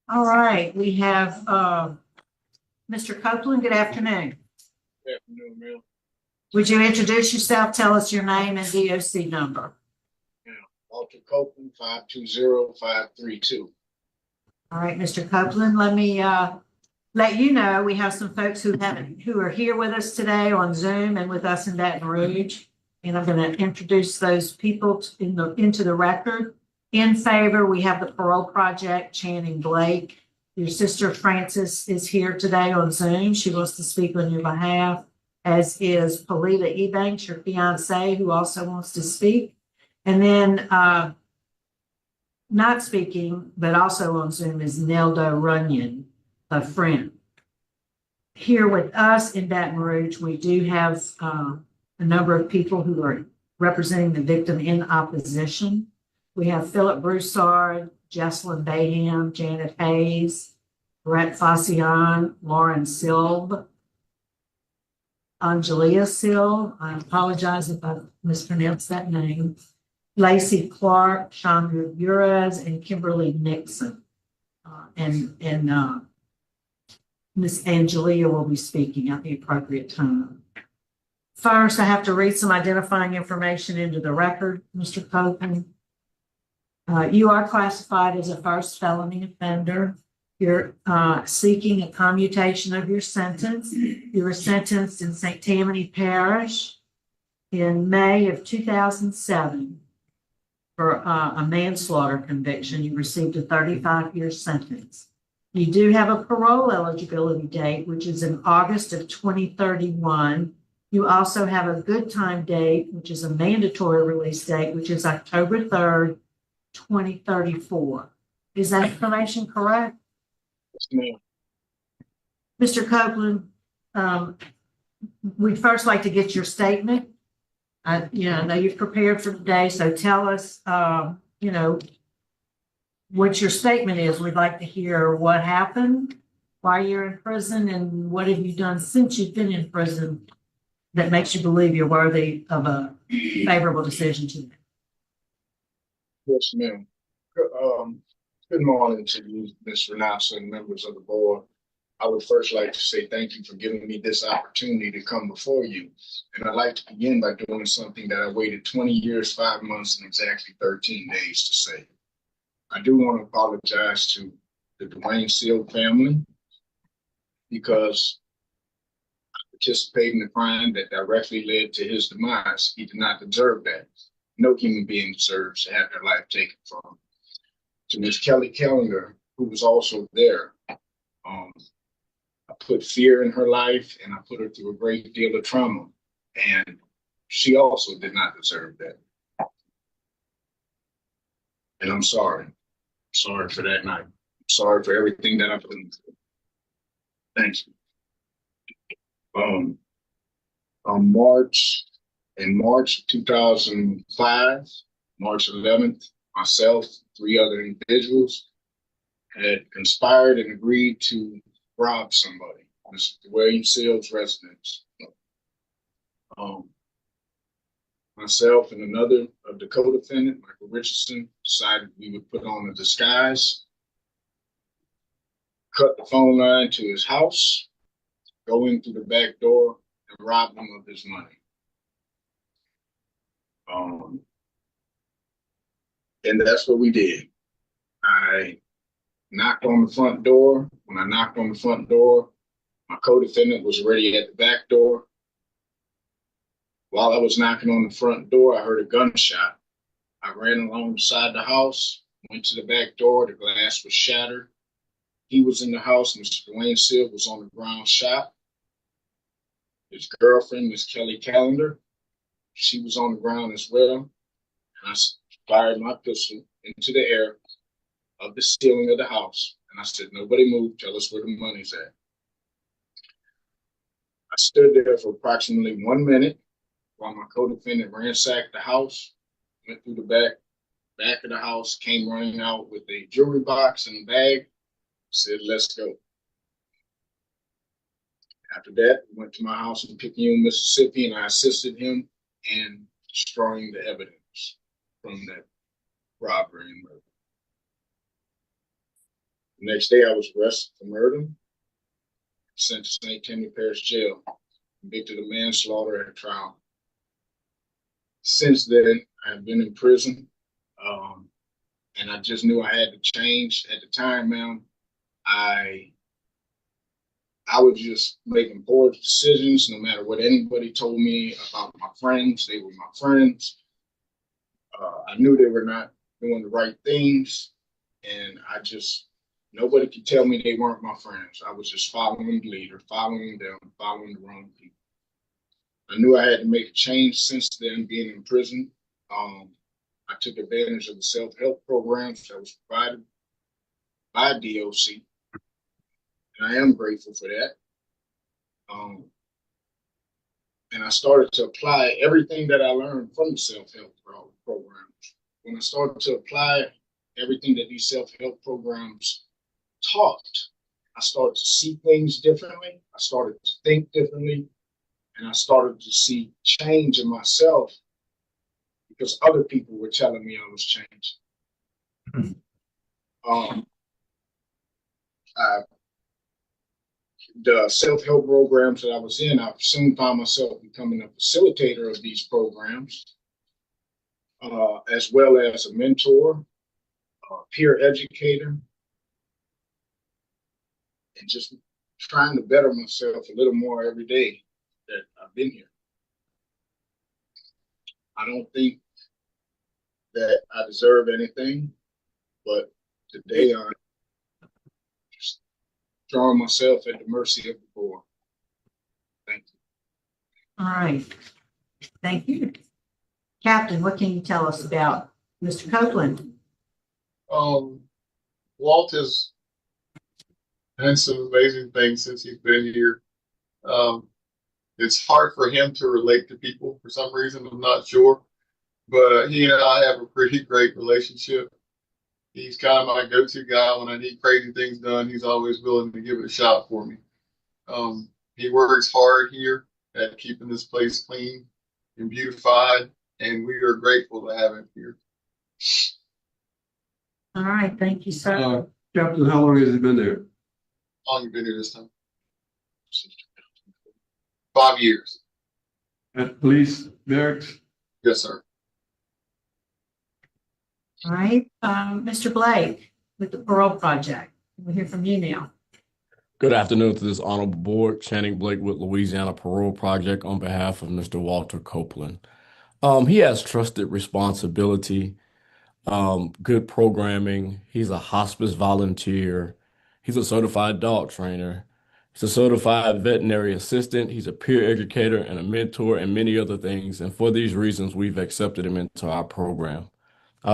All right, we have Mr. Copeland. Good afternoon. Good afternoon, ma'am. Would you introduce yourself? Tell us your name and DOC number. Yeah, Walter Copeland, 520-532. All right, Mr. Copeland, let me let you know we have some folks who are here with us today on Zoom and with us in Baton Rouge. And I'm going to introduce those people into the record. In favor, we have the Parole Project, Channing Blake. Your sister Frances is here today on Zoom. She wants to speak on your behalf, as is Polita Ebanks, your fiance, who also wants to speak. And then not speaking, but also on Zoom, is Nelda Runyon, a friend. Here with us in Baton Rouge, we do have a number of people who are representing the victim in opposition. We have Philip Broussard, Jesselyn Bayham, Janet Hayes, Brett Fascion, Lauren Silv, Angelia Silv. I apologize if I mispronounced that name. Lacey Clark, Chandra Ures, and Kimberly Nixon. Miss Angelia will be speaking at the appropriate time. First, I have to read some identifying information into the record, Mr. Copeland. You are classified as a first felony offender. You're seeking a commutation of your sentence. You were sentenced in St. Tammany Parish in May of 2007 for a manslaughter conviction. You received a 35-year sentence. You do have a parole eligibility date, which is in August of 2031. You also have a good time date, which is a mandatory release date, which is October 3rd, 2034. Is that information correct? Yes, ma'am. Mr. Copeland, we'd first like to get your statement. I know you've prepared for today, so tell us, what your statement is. We'd like to hear what happened, why you're in prison, and what have you done since you've been in prison that makes you believe you're worthy of a favorable decision to make. Yes, ma'am. Good morning to you, Ms. Renassa, and members of the board. I would first like to say thank you for giving me this opportunity to come before you. And I'd like to begin by doing something that I waited 20 years, 5 months, and exactly 13 days to say. I do want to apologize to the Dwayne Seal family because I participated in a crime that directly led to his demise. He did not deserve that. No human being deserves to have their life taken from them. To Ms. Kelly Callender, who was also there, I put fear in her life and I put her through a great deal of trauma. And she also did not deserve that. And I'm sorry. Sorry for that night. I'm sorry for everything that I've been through. Thank you. In March 2005, March 11th, myself, 3 other individuals had conspired and agreed to rob somebody, Mr. William Seal's residence. Myself and another of the co-defendant, Michael Richardson, decided we would put on a disguise, cut the phone line to his house, go in through the back door, and rob him of his money. And that's what we did. I knocked on the front door. When I knocked on the front door, my co-defendant was already at the back door. While I was knocking on the front door, I heard a gunshot. I ran along the side of the house, went to the back door. The glass was shattered. He was in the house. Mr. Dwayne Seal was on the ground shot. His girlfriend, Miss Kelly Callender, she was on the ground as well. And I fired my pistol into the air of the ceiling of the house. And I said, nobody move, tell us where the money's at. I stood there for approximately 1 minute while my co-defendant ransacked the house, went through the back of the house, came running out with a jewelry box and a bag, said, let's go. After that, we went to my house in Picayune, Mississippi, and I assisted him in destroying the evidence from that robbery and murder. The next day, I was arrested for murder, sent to St. Tammany Parish Jail, convicted of manslaughter at trial. Since then, I've been in prison, and I just knew I had to change. At the time, ma'am, I was just making poor decisions no matter what anybody told me about my friends. They were my friends. I knew they were not doing the right things. And nobody could tell me they weren't my friends. I was just following the leader, following them, following the wrong people. I knew I had to make a change since then, being in prison. I took advantage of the self-help programs that was provided by DOC. And I am grateful for that. And I started to apply everything that I learned from the self-help programs. When I started to apply everything that these self-help programs taught, I started to see things differently. I started to think differently. And I started to see change in myself because other people were telling me I was changing. The self-help programs that I was in, I soon found myself becoming a facilitator of these programs, as well as a mentor, a peer educator, and just trying to better myself a little more every day that I've been here. I don't think that I deserve anything, but today I'm just throwing myself at the mercy of the board. Thank you. All right. Thank you. Captain, what can you tell us about Mr. Copeland? Walt has done some amazing things since he's been here. It's hard for him to relate to people for some reason. I'm not sure, but he and I have a pretty great relationship. He's kind of my go-to guy when I need crazy things done. He's always willing to give it a shot for me. He works hard here at keeping this place clean and beautified, and we are grateful to have him here. All right. Thank you, sir. Captain, how long has he been there? How long have you been here this time? 5 years. At police barracks? Yes, sir. All right. Mr. Blake with the Parole Project. We'll hear from you now. Good afternoon to this honorable board. Channing Blake with Louisiana Parole Project on behalf of Mr. Walter Copeland. He has trusted responsibility, good programming. He's a hospice volunteer. He's a certified dog trainer. He's a certified veterinary assistant. He's a peer educator and a mentor and many other things. And for these reasons, we've accepted him into our program.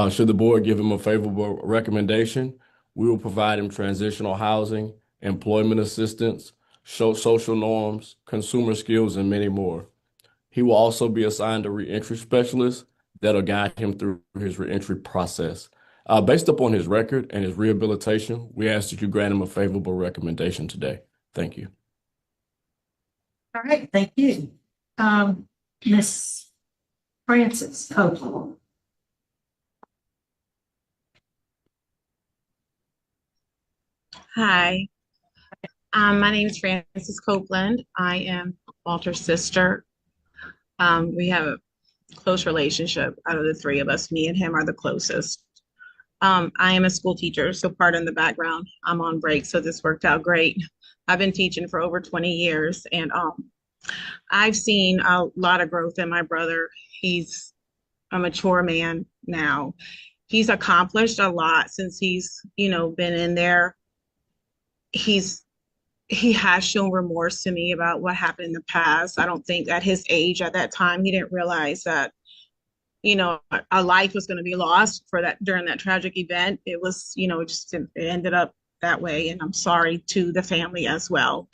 Should the board give him a favorable recommendation, we will provide him transitional housing, employment assistance, social norms, consumer skills, and many more. He will also be assigned a reentry specialist that'll guide him through his reentry process. Based upon his record and his rehabilitation, we ask that you grant him a favorable recommendation today. Thank you. All right. Thank you. Miss Frances Copeland. Hi, my name is Frances Copeland. I am Walter's sister. We have a close relationship. Out of the three of us, me and him are the closest. I am a school teacher, so pardon the background. I'm on break, so this worked out great. I've been teaching for over 20 years, and I've seen a lot of growth in my brother. He's a mature man now. He's accomplished a lot since he's, been in there. He has shown remorse to me about what happened in the past. I don't think at his age at that time, he didn't realize that, a life was going to be lost during that tragic event. It was, it ended up that way. And I'm sorry to the family as well,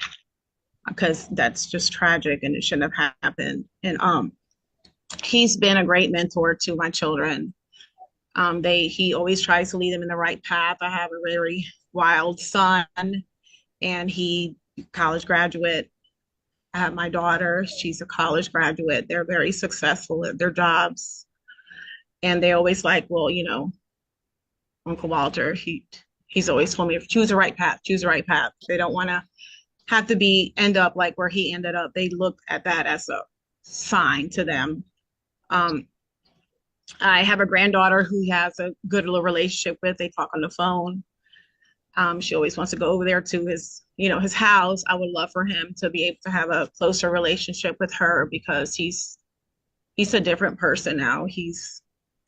because that's just tragic and it shouldn't have happened. And he's been a great mentor to my children. He always tries to lead them in the right path. I have a very wild son, and he college graduate. I have my daughter, she's a college graduate. They're very successful at their jobs. And they always like, well, Uncle Walter, He's always told me, choose the right path, choose the right path. They don't want to have to end up like where he ended up. They look at that as a sign to them. I have a granddaughter who he has a good little relationship with. They talk on the phone. She always wants to go over there to his house. I would love for him to be able to have a closer relationship with her because he's a different person now. He's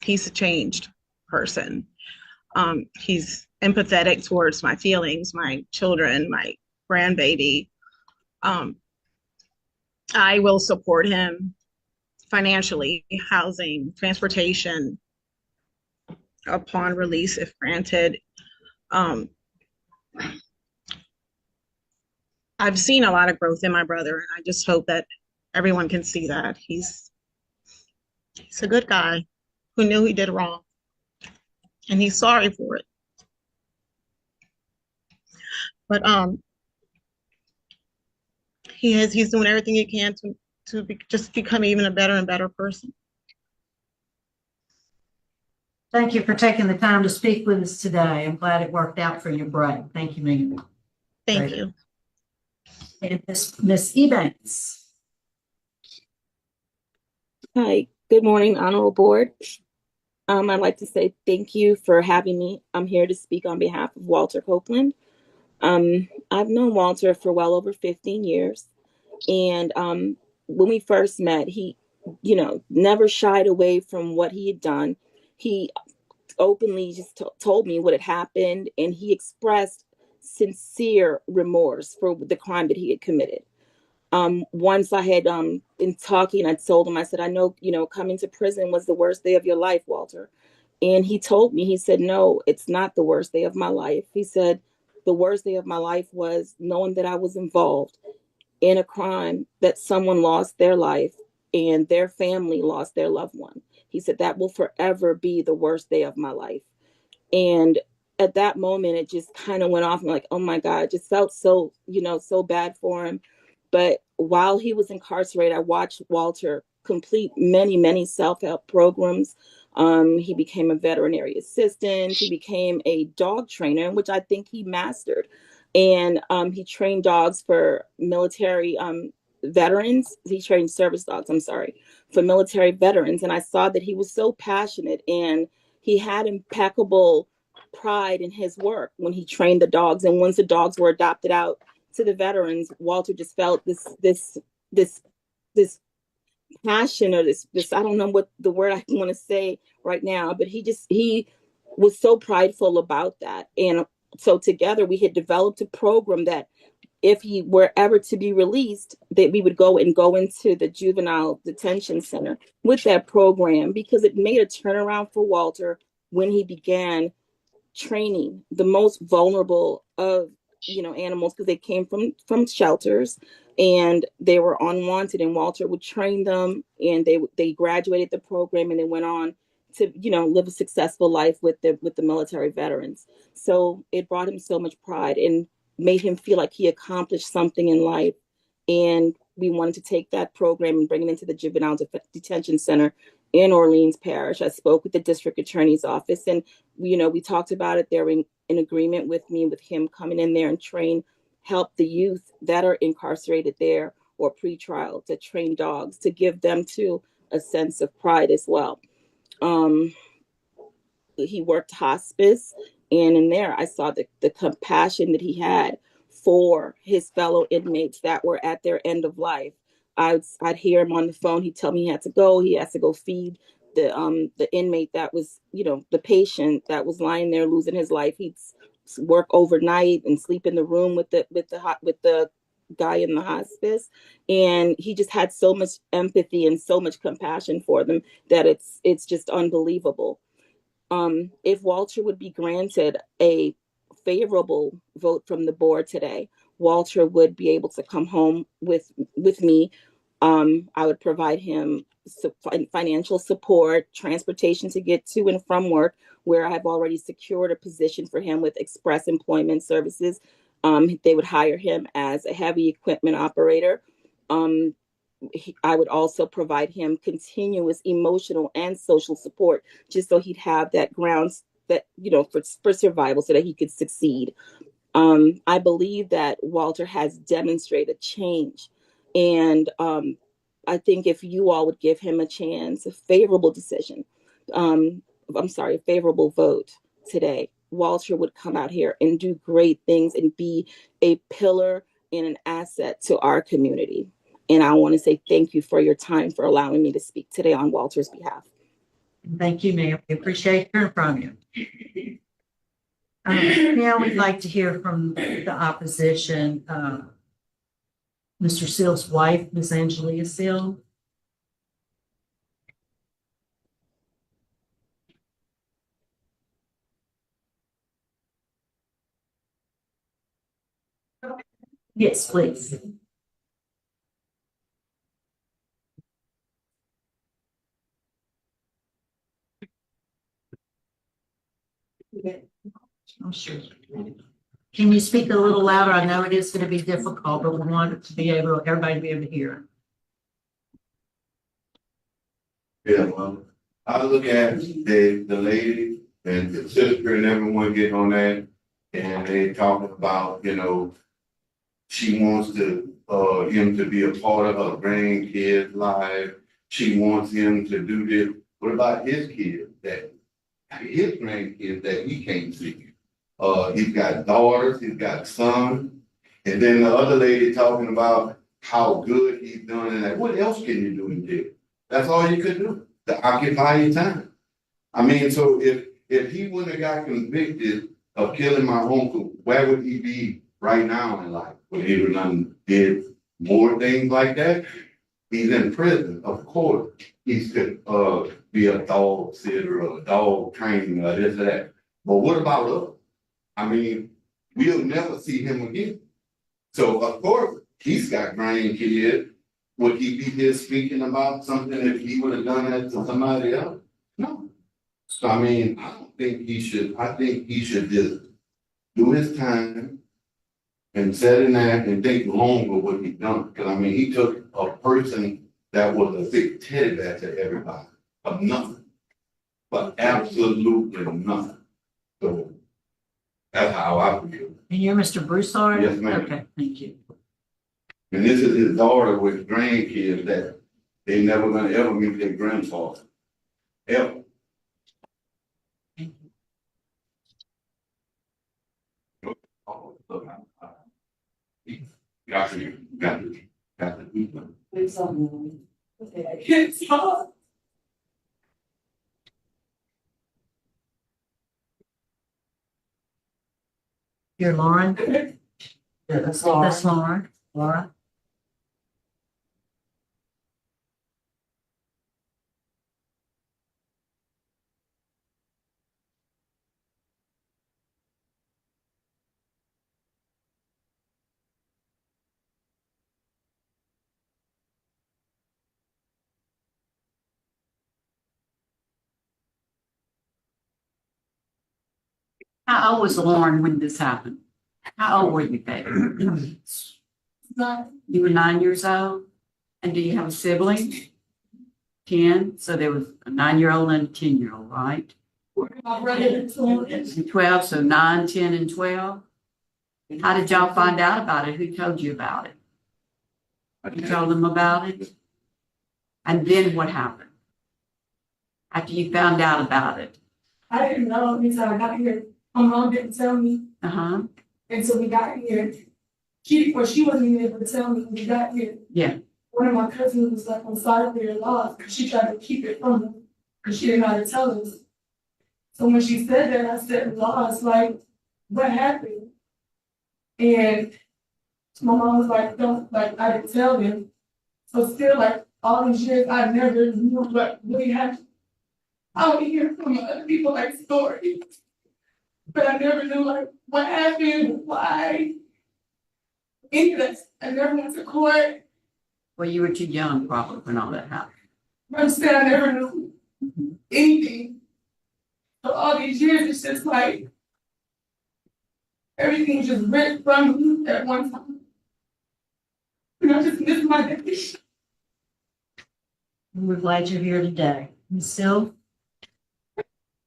a changed person. He's empathetic towards my feelings, my children, my grandbaby. I will support him financially, housing, transportation upon release, if granted. I've seen a lot of growth in my brother, and I just hope that everyone can see that. He's a good guy who knew he did wrong, and he's sorry for it. But he's doing everything he can to just become even a better and better person. Thank you for taking the time to speak with us today. I'm glad it worked out for you, Brett. Thank you, Megan. Thank you. And Ms. Ebanks. Hi, good morning, Honorable Board. I'd like to say thank you for having me. I'm here to speak on behalf of Walter Copeland. I've known Walter for well over 15 years. And when we first met, he, never shied away from what he had done. He openly just told me what had happened, and he expressed sincere remorse for the crime that he had committed. Once I had been talking, I told him, I said, I know, coming to prison was the worst day of your life, Walter. And he told me, he said, no, it's not the worst day of my life. He said, the worst day of my life was knowing that I was involved in a crime, that someone lost their life and their family lost their loved one. He said, that will forever be the worst day of my life. And at that moment, it just kind of went off. I'm like, oh my God, it just felt so, so bad for him. But while he was incarcerated, I watched Walter complete many, many self-help programs. He became a veterinary assistant. He became a dog trainer, which I think he mastered. And he trained dogs for military veterans. He trained service dogs, for military veterans. And I saw that he was so passionate, and he had impeccable pride in his work when he trained the dogs. And once the dogs were adopted out to the veterans, Walter just felt this passion, or this I don't know what the word I want to say right now, but he was so prideful about that. And so together we had developed a program that if he were ever to be released, that we would go into the juvenile detention center with that program, because it made a turnaround for Walter when he began training the most vulnerable of animals, because they came from shelters and they were unwanted, and Walter would train them, and they graduated the program and they went on to live a successful life with the military veterans. So it brought him so much pride and made him feel like he accomplished something in life. And we wanted to take that program and bring it into the juvenile detention center in Orleans Parish. I spoke with the district attorney's office, and we talked about it. They're in agreement with me, with him coming in there and help the youth that are incarcerated there or pretrial, to train dogs, to give them too a sense of pride as well. He worked hospice, and in there I saw the compassion that he had for his fellow inmates that were at their end of life. I'd hear him on the phone. He'd tell me he has to go feed the inmate that was, the patient that was lying there losing his life. He'd work overnight and sleep in the room with the guy in the hospice. And he just had so much empathy and so much compassion for them that it's just unbelievable. If Walter would be granted a favorable vote from the board today, Walter would be able to come home with me. I would provide him financial support, transportation to get to and from work, where I have already secured a position for him with Express Employment Services. They would hire him as a heavy equipment operator. I would also provide him continuous emotional and social support, just so he'd have that that, for survival so that he could succeed. I believe that Walter has demonstrated change. And I think if you all would give him a chance, a favorable decision, a favorable vote today, Walter would come out here and do great things and be a pillar and an asset to our community. And I want to say thank you for your time, for allowing me to speak today on Walter's behalf. Thank you, ma'am. We appreciate hearing from you. Now we'd like to hear from the opposition, Mr. Seal's wife, Ms. Angelia Seal. Yes, please. Oh, sure. Can you speak a little louder? I know it is going to be difficult, but we want it to be everybody to be able to hear. Yeah, well, I look at the lady and the sister and everyone getting on that, and they talking about, she wants to him to be a part of her grandkids' life. She wants him to do this. What about his kids his grandkids that he can't see? He's got daughters, he's got sons, and then the other lady talking about how good he's done and that. What else can you do in jail? That's all you could do to occupy your time. I mean, so if he wouldn't have got convicted of killing my uncle, where would he be right now in life? Would he have did more things like that? He's in prison, of course. He could be a dog sitter or a dog trainer or this or that. But what about us? I mean, we'll never see him again. So of course he's got grandkids. Would he be here speaking about something if he would have done that to somebody else? No. So I mean, I don't think he should. I think he should just do his time and sit in there and think longer what he done. Because I mean, he took a person that was a big teddy bear to everybody of nothing, but absolutely nothing. So that's how I feel. And you're Mr. Broussard? Yes, ma'am. Okay, thank you. And this is his daughter with grandkids that they never gonna ever meet their grandfather. Ever. Oh, look, got to. It's hard. You're Lauren? Yeah, that's all. That's Lauren. Laura? How old was Lauren when this happened? How old were you, baby? You were 9 years old? And do you have a sibling? 10? So there was a 9-year-old and a 10-year-old, right? And 12, so 9, 10, and 12? How did y'all find out about it? Who told you about it? You told them about it? And then what happened? After you found out about it? I didn't know until I got here. My mom didn't tell me. Uh-huh. And so we got here. She wasn't even able to tell me when we got here. Yeah. One of my cousins was like on side of their laws because she tried to keep it from them because she didn't know how to tell us. So when she said that, I said, laws, like, what happened? And my mom was like, don't, like, I didn't tell them. So still, like, all these years, I never knew what really happened. I would hear from other people, like, stories. But I never knew, like, what happened, why. Any of that. I never went to court. Well, you were too young probably when all that happened. I'm saying I never knew anything. So all these years, it's just like, everything just ripped from me at one time. And I just miss my daddy. We're glad you're here today. Ms. Sill?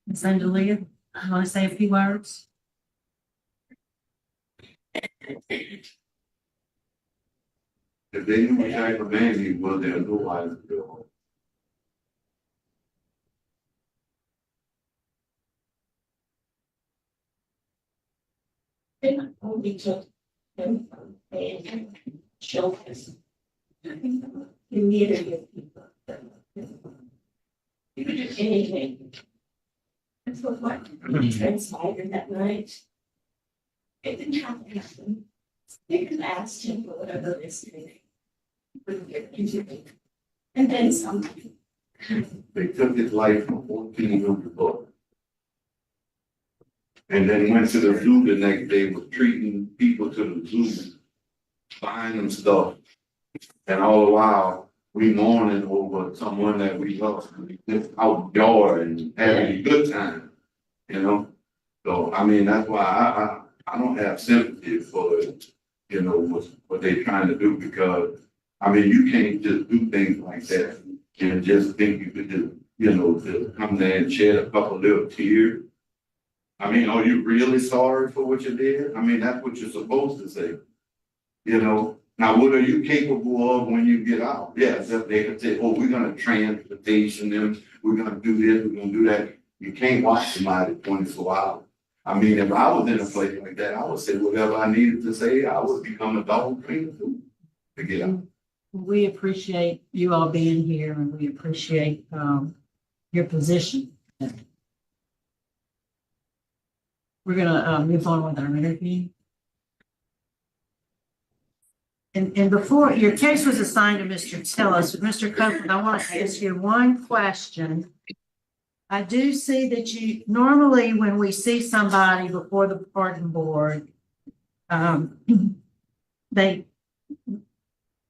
Ms. Angelia? You want to say a few words? If they knew what type of man he was, they'll know why to do it. And only took him and showed us. You needed to get people. You could do anything. That's what transpired that night. It didn't have to happen. They could ask him for whatever they say. Wouldn't get anything. And then something. They took his life for 1,400 bucks. And then went to the zoo the next day, was treating people to the zoo, buying them stuff. And all the while, we mourning over someone that we lost, just outdoor and having a good time, you know? So, I mean, that's why I don't have sympathy for, you know, what they're trying to do, because, I mean, you can't just do things like that and just think you could just, you know, just come there and shed a couple little tears. I mean, are you really sorry for what you did? I mean, that's what you're supposed to say. You know, now what are you capable of when you get out? Yes, they can say, oh, we're gonna transportation them, we're gonna do this, we're gonna do that. You can't watch somebody 24 hours. I mean, if I was in a place like that, I would say whatever I needed to say. I would become a dog trainer too to get out. We appreciate you all being here, and we appreciate your position. We're gonna move on with our interview. And before, your case was assigned to Mr. Tillis. Mr. Copeland, I want to ask you one question. I do see that you, normally when we see somebody before the pardon board, the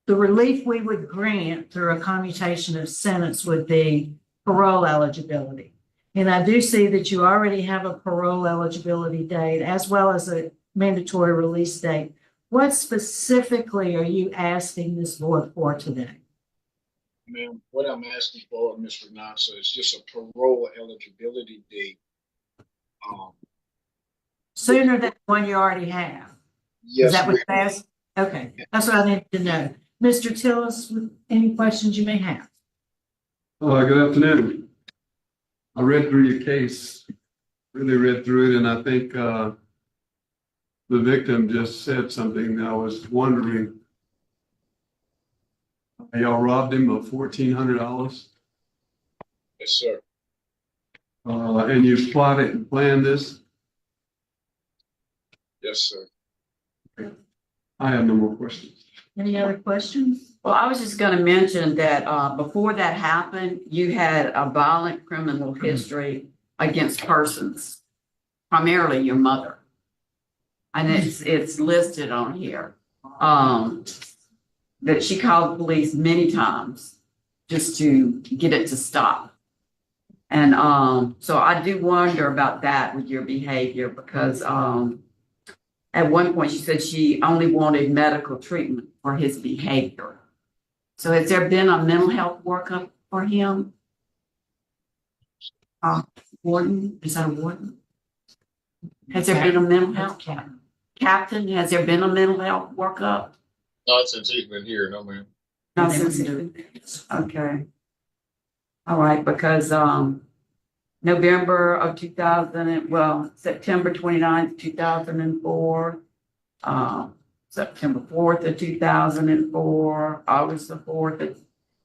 relief we would grant through a commutation of sentence would be parole eligibility. And I do see that you already have a parole eligibility date as well as a mandatory release date. What specifically are you asking this board for today? Ma'am, what I'm asking for, Ms. Renasa, is just a parole eligibility date. Sooner than the one you already have. Yes, Is that what ma'am. you asked? Okay, that's what I need to know. Mr. Tillis, any questions you may have? Good afternoon. I read through your case, really read through it, and I think the victim just said something. I was wondering, y'all robbed him of $1,400, Yes, sir. and you plotted and planned this? Yes, sir. I have no more questions. Any other questions? Well, I was just going to mention that before that happened, you had a violent criminal history against persons, primarily your mother. And it's listed on here that she called the police many times just to get it to stop. And so I do wonder about that with your behavior, because at one point she said she only wanted medical treatment for his behavior. So has there been a mental health workup for him? Warden, is that a warden? Has there been a mental health captain? Has there been a mental health workup? Not since he's been here, no ma'am. No, okay. All right, because November of 2000, September 29th, 2004, September 4th of 2004, August the 4th of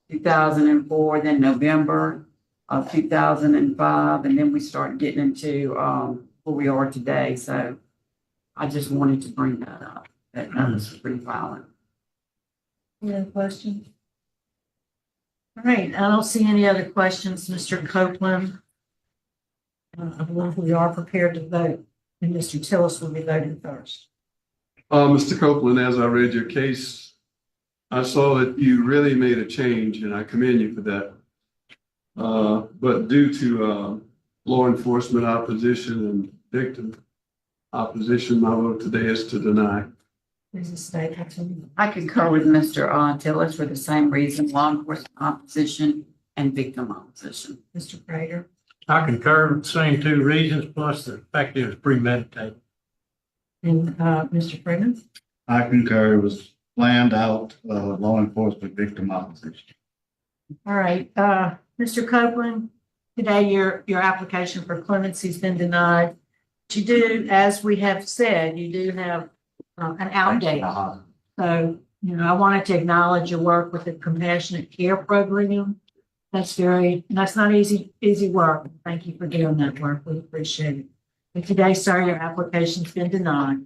2004, then November of 2005, and then we start getting into where we are today. So I just wanted to bring that up. That was pretty violent. Any other questions? All right, I don't see any other questions, Mr. Copeland. I believe we are prepared to vote, and Mr. Tillis will be voting first. Mr. Copeland, as I read your case, I saw that you really made a change, and I commend you for that. But due to law enforcement opposition and victim opposition, my vote today is to deny. Please state that to me. I concur with Mr. Tillis for the same reason: law enforcement opposition and victim opposition. Mr. Prater. I concur with the same two reasons, plus the fact that it was premeditated. And, Mr. Freeman? I concur, it was planned out, law enforcement victimization. All right, Mr. Copeland, today your application for clemency's been denied. You do, as we have said, you do have an outdate. So, you know, I wanted to acknowledge your work with the Compassionate Care Program. That's not easy work. Thank you for doing that work. We appreciate it. But today, sir, your application's been denied.